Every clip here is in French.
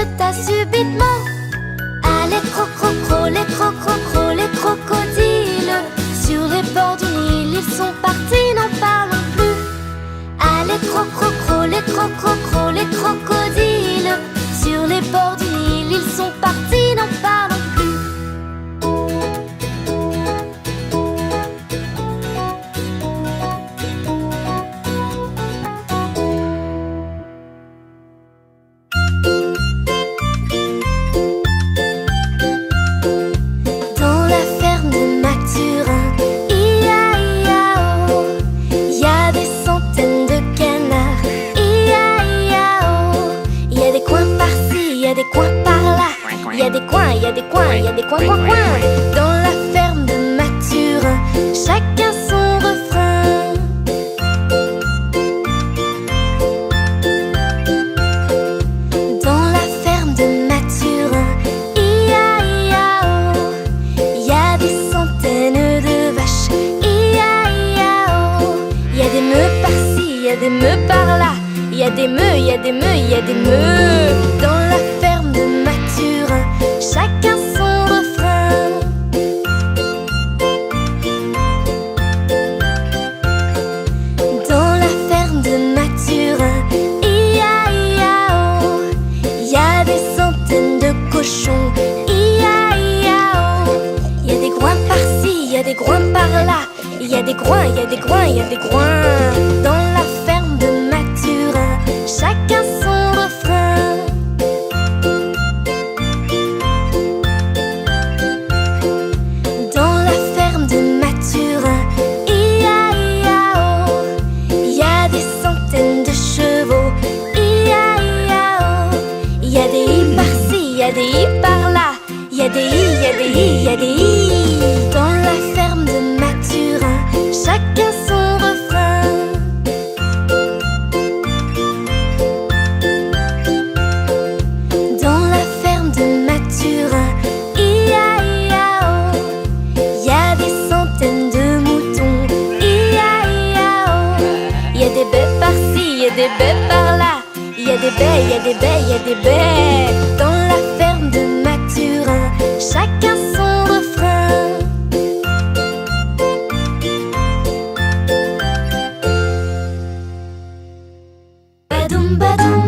s'arrêta subitement. Ah, les les les crocodiles. Sur les bords du Nil, ils sont partis, n'en parlons plus. Ah, les les crocodiles. Sur les bords du Nil, ils sont partis, n'en parlons plus. Dans la ferme de Mathurin, ia-ia-oh, y a des centaines de canards, ia-ia-oh. Y a des coins par-ci, y a des coins par-là, y a des coins, y a des coins, y a des coins, coins, coins. Dans la ferme de Mathurin, chacun son refrain. Dans la ferme de Mathurin, ia-ia-oh, y a des centaines de vaches, ia-ia-oh. Y a des meux par-ci, y a des meux par-là, y a des meux, y a des meux, y a des meux. Dans la ferme de Mathurin, chacun son refrain. Dans la ferme de Mathurin, ia-ia-oh, y a des centaines de cochons, ia-ia-oh. Y a des groins par-ci, y a des groins par-là, y a des groins, y a des groins, y a des groins. Dans la ferme de Mathurin, chacun son refrain. Dans la ferme de Mathurin, ia-ia-oh, y a des centaines de chevaux, ia-ia-oh. Y a des i par-ci, y a des i par-là, y a des i, y a des i, y a des i. Dans la ferme de Mathurin, chacun son refrain. Dans la ferme de Mathurin, ia-ia-oh, y a des centaines de moutons, ia-ia-oh. Y a des baies par-ci, y a des baies par-là, y a des baies, y a des baies, y a des baies. Dans la ferme de Mathurin, chacun son refrain. Badoum, badoum,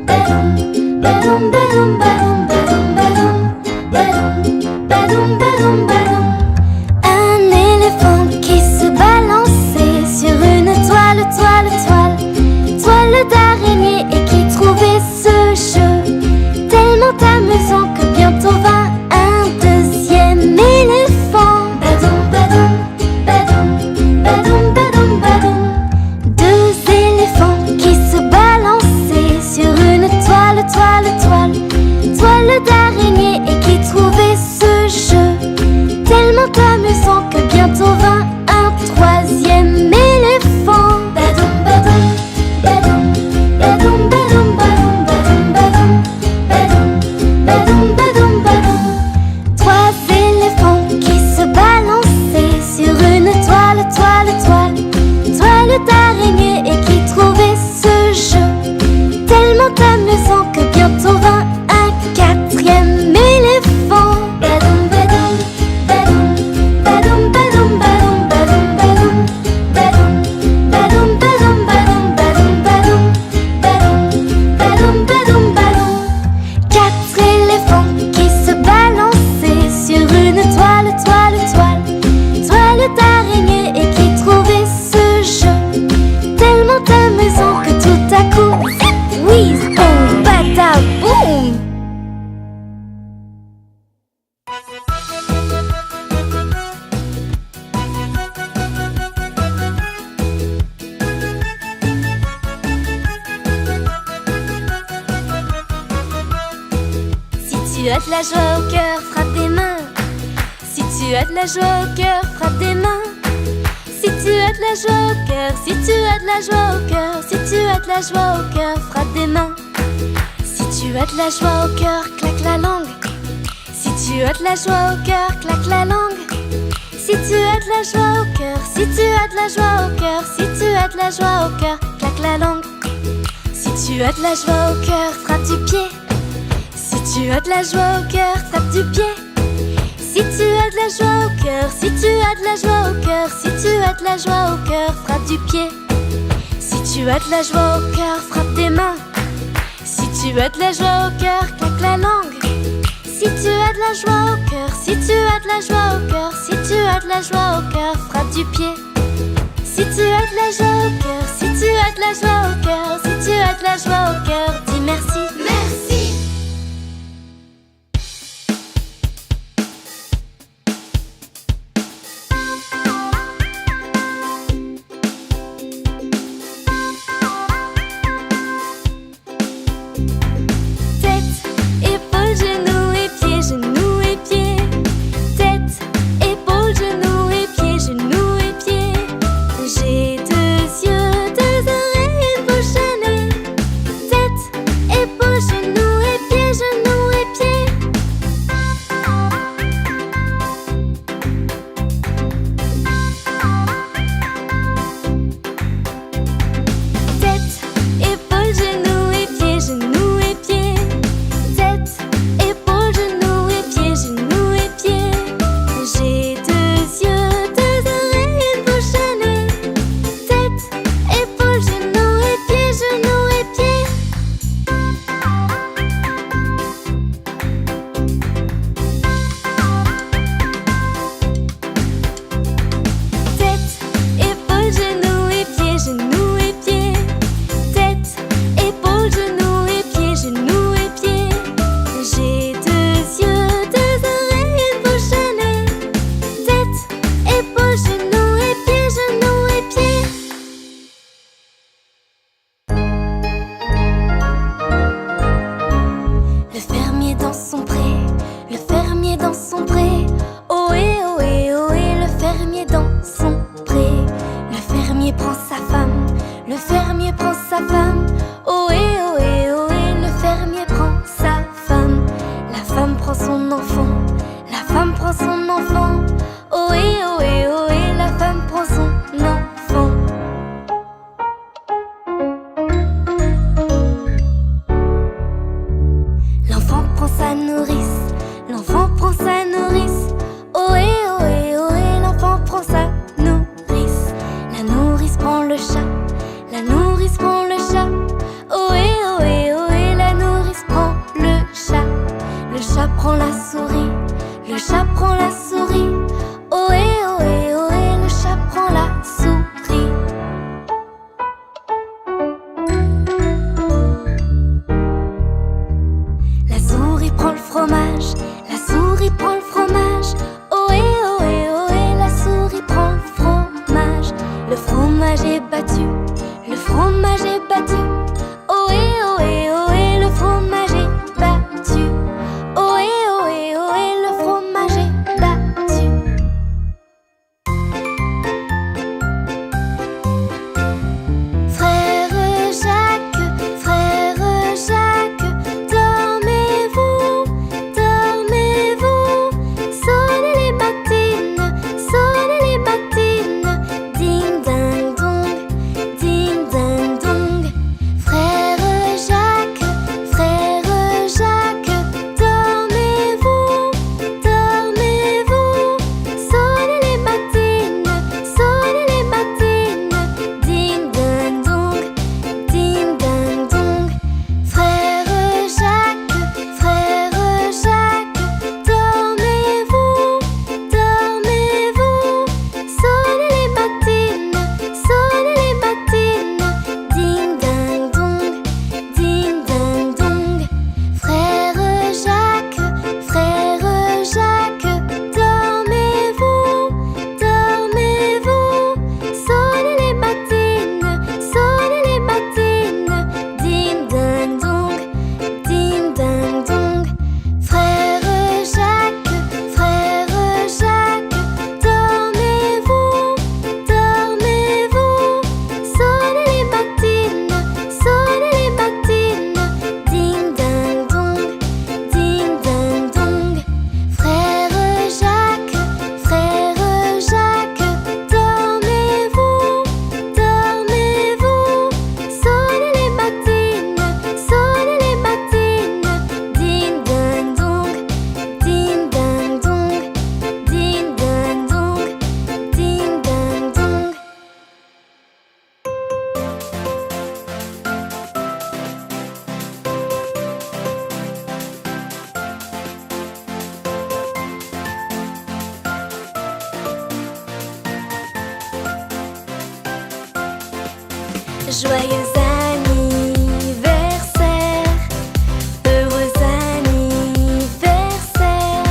badoum, badoum, badoum, badoum, badoum, badoum, badoum, badoum, badoum. Un éléphant qui se balançait sur une toile, toile, toile, toile d'araignée, et qui trouvait ce jeu tellement amusant que bientôt vint un deuxième éléphant. Badoum, badoum, badoum, badoum, badoum, badoum. Deux éléphants qui se balançaient sur une toile, toile, toile, toile d'araignée, et qui trouvaient ce jeu tellement amusant que bientôt vint un troisième éléphant. Badoum, badoum, badoum, badoum, badoum, badoum, badoum, badoum, badoum, badoum, badoum. Trois éléphants qui se balançaient sur une toile, toile, toile, toile d'araignée, et qui trouvaient ce jeu tellement amusant que bientôt vint un quatrième éléphant. Badoum, badoum, badoum, badoum, badoum, badoum, badoum, badoum, badoum, badoum, badoum, badoum, badoum, badoum, badoum, badoum, badoum. Quatre éléphants qui se balançaient sur une toile, toile, toile, toile d'araignée, et qui trouvaient ce jeu tellement amusant que tout à coup, zip, whiz, boum, badaboum. Si tu as de la joie au cœur, frappe des mains. Si tu as de la joie au cœur, frappe des mains. Si tu as de la joie au cœur, si tu as de la joie au cœur, si tu as de la joie au cœur, frappe des mains. Si tu as de la joie au cœur, claque la langue. Si tu as de la joie au cœur, claque la langue. Si tu as de la joie au cœur, si tu as de la joie au cœur, si tu as de la joie au cœur, claque la langue. Si tu as de la joie au cœur, frappe du pied. Si tu as de la joie au cœur, tape du pied. Si tu as de la joie au cœur, si tu as de la joie au cœur, si tu as de la joie au cœur, frappe du pied. Si tu as de la joie au cœur, frappe des mains. Si tu as de la joie au cœur, claque la langue. Si tu as de la joie au cœur, si tu as de la joie au cœur, si tu as de la joie au cœur, frappe du pied. Si tu as de la joie au cœur, si tu as de la joie au cœur, si tu as de la joie au cœur, dis merci. Merci. Ding ding dong, Joyeux anniversaire, heureux anniversaire.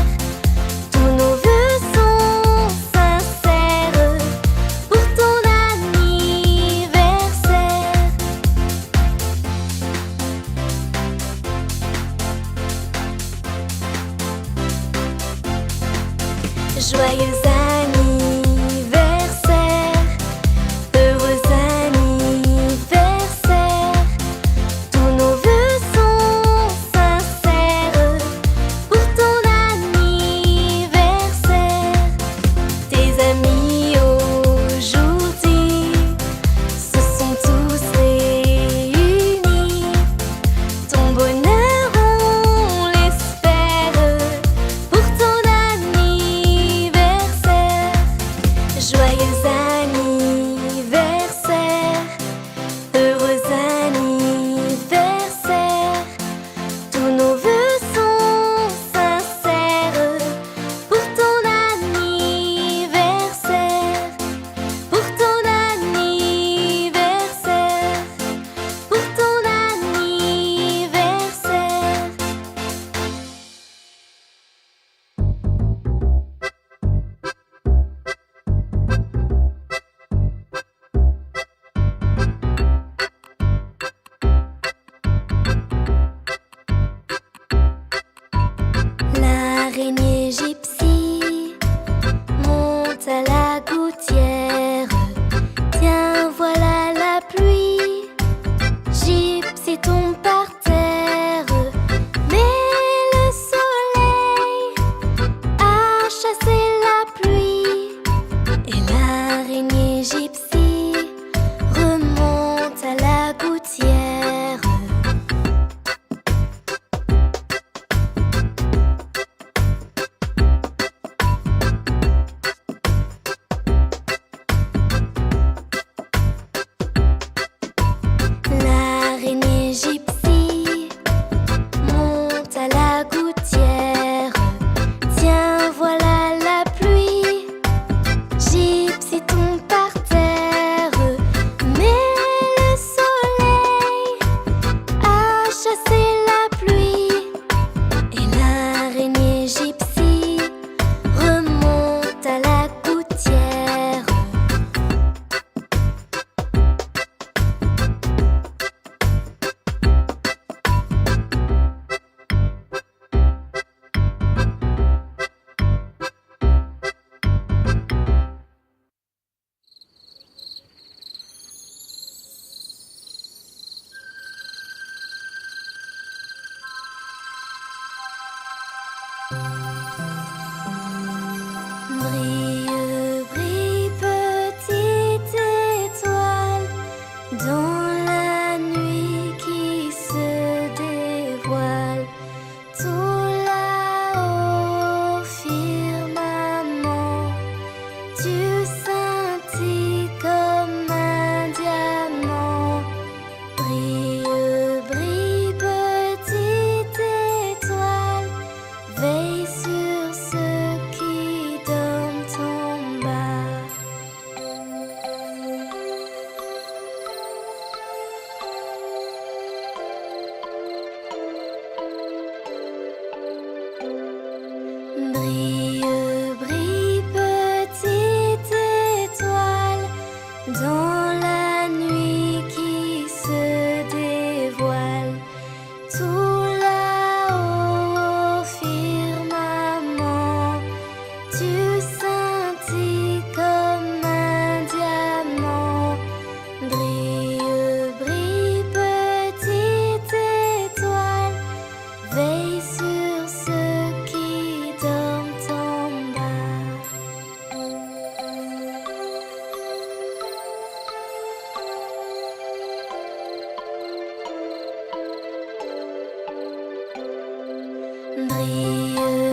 Tous nos vœux sont sincères pour ton anniversaire. Joyeux anniversaire, heureux anniversaire. Tous nos vœux sont sincères pour ton anniversaire. Tes amis aujourd'hui se sont tous réunis. Ton bonheur, on l'espère pour ton anniversaire. Joyeux anniversaire, heureux anniversaire. Tous nos vœux sont sincères pour ton anniversaire. Pour ton anniversaire. Pour ton anniversaire. L'araignée gypsy monte à la gouttière. Tiens, voilà la pluie. Gypsy tombe par terre. Mais le soleil a chassé la pluie. Et l'araignée gypsy remonte à la gouttière. L'araignée gypsy monte à la gouttière. Tiens, voilà la pluie. Gypsy tombe par terre. Mais le soleil a chassé la pluie. Et l'araignée gypsy remonte à la gouttière. Brille, brille, petite étoile, dans la nuit qui se dévoile. Tout là-haut, firmament, tu scintilles comme un diamant. Brille, brille, petite étoile, veille sur ceux qui dorment en bas. Brille, brille, petite étoile, dans la nuit qui se dévoile. Tout là-haut, firmament, tu scintilles comme un diamant. Brille, brille, petite étoile, veille sur ceux qui dorment en bas. Brille,